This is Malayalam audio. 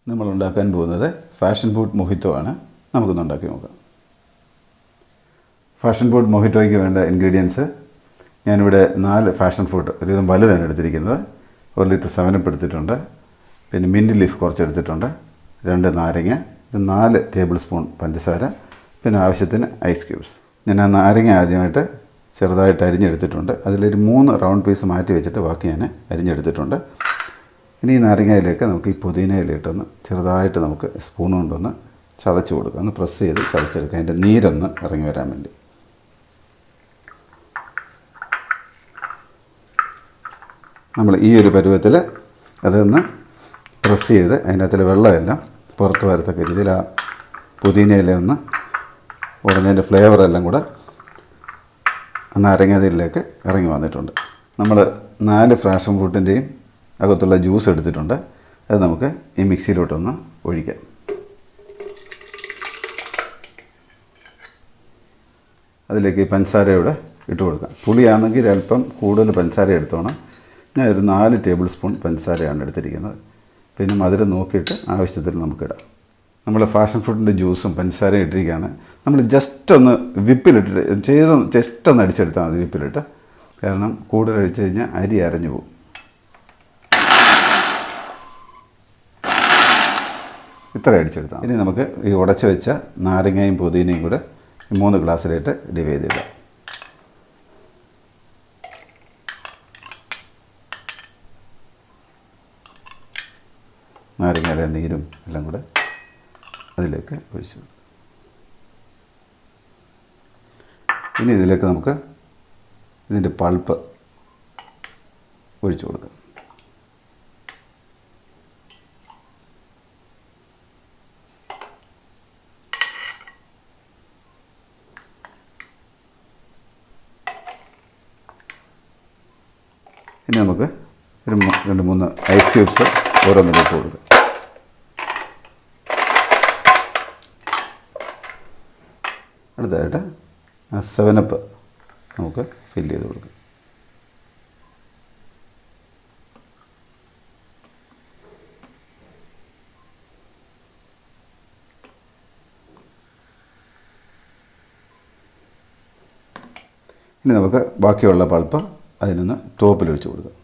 നമ്മൾ ഉണ്ടാക്കാൻ പോകുന്നത് ഫാഷൻ ഫ്രൂട്ട് മൊഹിറ്റോ ആണ്. നമുക്കൊന്ന് ഉണ്ടാക്കി നോക്കാം. ഫാഷൻ ഫ്രൂട്ട് മൊഹിറ്റോയ്ക്ക് വേണ്ട ഇൻഗ്രീഡിയൻസ് ഞാനിവിടെ 4 ഫാഷൻ ഫ്രൂട്ട് ഒരുവിധം വലുതാണ് എടുത്തിരിക്കുന്നത്. 1 ലിറ്റർ 7 എടുത്തിട്ടുണ്ട്. പിന്നെ മിൻറ്റ് ലീഫ് കുറച്ച് എടുത്തിട്ടുണ്ട്. 2 നാരങ്ങ, 4 ടേബിൾ സ്പൂൺ പഞ്ചസാര, പിന്നെ ആവശ്യത്തിന് ഐസ് ക്യൂബ്സ്. ഞാൻ ആ നാരങ്ങ ആദ്യമായിട്ട് ചെറുതായിട്ട് അരിഞ്ഞെടുത്തിട്ടുണ്ട്. അതിലൊരു 3 റൗണ്ട് പീസ് മാറ്റി വെച്ചിട്ട് ബാക്കി ഞാൻ അരിഞ്ഞെടുത്തിട്ടുണ്ട്. ഇനി ഈ നാരങ്ങയിലേക്ക് നമുക്ക് ഈ പുതിനയിലിട്ടൊന്ന് ചെറുതായിട്ട് നമുക്ക് സ്പൂൺ കൊണ്ടൊന്ന് ചതച്ച് കൊടുക്കുക. ഒന്ന് പ്രസ് ചെയ്ത് ചതച്ചെടുക്കുക, അതിൻ്റെ നീരൊന്ന് ഇറങ്ങി വരാൻ വേണ്ടി. നമ്മൾ ഈ ഒരു പരുവത്തിൽ അതൊന്ന് പ്രസ് ചെയ്ത് അതിനകത്തിൽ വെള്ളമെല്ലാം പുറത്ത് വരത്തക്ക രീതിയിൽ ആ പുതിനയില ഒന്ന് ഉടഞ്ഞതിൻ്റെ ഫ്ലേവറെല്ലാം കൂടെ നാരങ്ങാതിലേക്ക് ഇറങ്ങി വന്നിട്ടുണ്ട്. നമ്മൾ 4 ഫാഷൻ ഫ്രൂട്ടിൻ്റെയും അകത്തുള്ള ജ്യൂസ് എടുത്തിട്ടുണ്ട്. അത് നമുക്ക് ഈ മിക്സിയിലോട്ടൊന്ന് ഒഴിക്കാം. അതിലേക്ക് ഈ പഞ്ചസാരയോടെ ഇട്ട് കൊടുക്കാം. പുളിയാണെങ്കിൽ അല്പം കൂടുതൽ പഞ്ചസാര എടുത്തോണം. ഞാൻ ഒരു 4 ടേബിൾ സ്പൂൺ പഞ്ചസാരയാണ് എടുത്തിരിക്കുന്നത്. പിന്നെ മധുരം നോക്കിയിട്ട് ആവശ്യത്തിന് നമുക്കിടാം. നമ്മൾ ഫാഷൻ ഫ്രൂട്ടിൻ്റെ ജ്യൂസും പഞ്ചസാരയും ഇട്ടിരിക്കുകയാണ്. നമ്മൾ ജസ്റ്റ് ഒന്ന് വിപ്പിലിട്ടിട്ട് ജസ്റ്റ് ഒന്ന് അടിച്ചെടുത്താൽ മതി വിപ്പിലിട്ട്. കാരണം കൂടുതൽ അടിച്ചു കഴിഞ്ഞാൽ അരി അരഞ്ഞു പോകും. ഇത്ര അടിച്ചെടുത്താൽ ഇനി നമുക്ക് ഈ ഉടച്ച് വെച്ച നാരങ്ങയും പുതിനയും കൂടെ 3 ഗ്ലാസ്സിലായിട്ട് ഡിവൈഡ് ചെയ്തിടാം. നാരങ്ങയുടെ നീരും എല്ലാം കൂടെ അതിലേക്ക് ഒഴിച്ചു. ഇനി ഇതിലേക്ക് നമുക്ക് ഇതിൻ്റെ പൾപ്പ് ഒഴിച്ചു കൊടുക്കാം. ഇനി നമുക്ക് ഒരു 2-3 ഐസ് ക്യൂബ്സ് ഓരോന്നിലേക്ക് കൊടുക്കാം. അടുത്തതായിട്ട് ആ 7 നമുക്ക് ഫില്ല് ചെയ്ത് കൊടുക്കാം. ഇനി നമുക്ക് ബാക്കിയുള്ള പൾപ്പ് അതിനൊന്ന് ടോപ്പിൽ ഒഴിച്ച് കൊടുക്കാം.